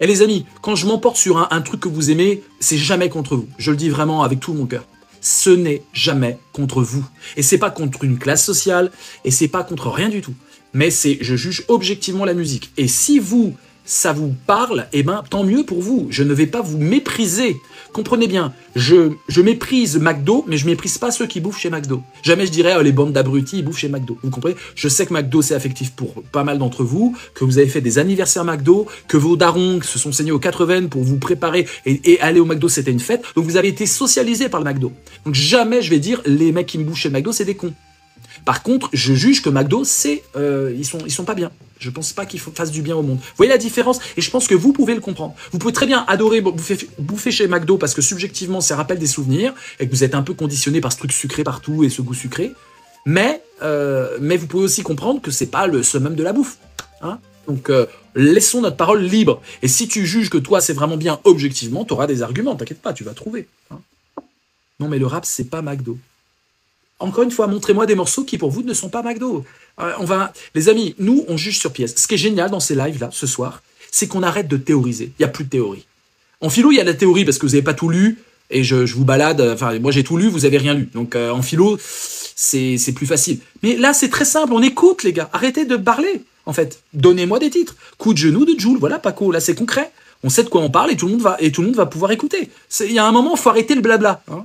Et les amis, quand je m'emporte sur un truc que vous aimez, c'est jamais contre vous. Je le dis vraiment avec tout mon cœur. Ce n'est jamais contre vous. Et c'est pas contre une classe sociale, et c'est pas contre rien du tout. Mais c'est, je juge objectivement la musique. Et si vous, ça vous parle, eh ben, tant mieux pour vous. Je ne vais pas vous mépriser. Comprenez bien, je méprise McDo, mais je méprise pas ceux qui bouffent chez McDo. Jamais je dirais, oh, les bandes d'abrutis, ils bouffent chez McDo. Vous comprenez? Je sais que McDo, c'est affectif pour pas mal d'entre vous, que vous avez fait des anniversaires McDo, que vos darons se sont saignés aux 80 pour vous préparer et aller au McDo, c'était une fête. Donc vous avez été socialisé par le McDo. Donc jamais je vais dire, les mecs qui me bouffent chez McDo, c'est des cons. Par contre, je juge que McDo, ils sont pas bien. Je pense pas qu'ils fassent du bien au monde. Vous voyez la différence? Et je pense que vous pouvez le comprendre. Vous pouvez très bien adorer bouffer chez McDo parce que subjectivement, ça rappelle des souvenirs et que vous êtes un peu conditionné par ce truc sucré partout et ce goût sucré. Mais vous pouvez aussi comprendre que c'est pas le summum de la bouffe. Hein, donc, laissons notre parole libre. Et si tu juges que toi, c'est vraiment bien objectivement, tu auras des arguments. T'inquiète pas, tu vas trouver. Hein. Non, mais le rap, c'est pas McDo. Encore une fois, montrez-moi des morceaux qui, pour vous, ne sont pas McDo. Les amis, nous, on juge sur pièce. Ce qui est génial dans ces lives-là, ce soir, c'est qu'on arrête de théoriser. Il n'y a plus de théorie. En philo, il y a de la théorie parce que vous n'avez pas tout lu, et je vous balade. Enfin, moi, j'ai tout lu, vous n'avez rien lu. Donc, en philo, c'est plus facile. Mais là, c'est très simple. On écoute, les gars. Arrêtez de parler, en fait. Donnez-moi des titres. Coup de genou de Jul. Voilà, Paco. Là, c'est concret. On sait de quoi on parle et tout le monde va pouvoir écouter. Il y a un moment, il faut arrêter le blabla. Hein.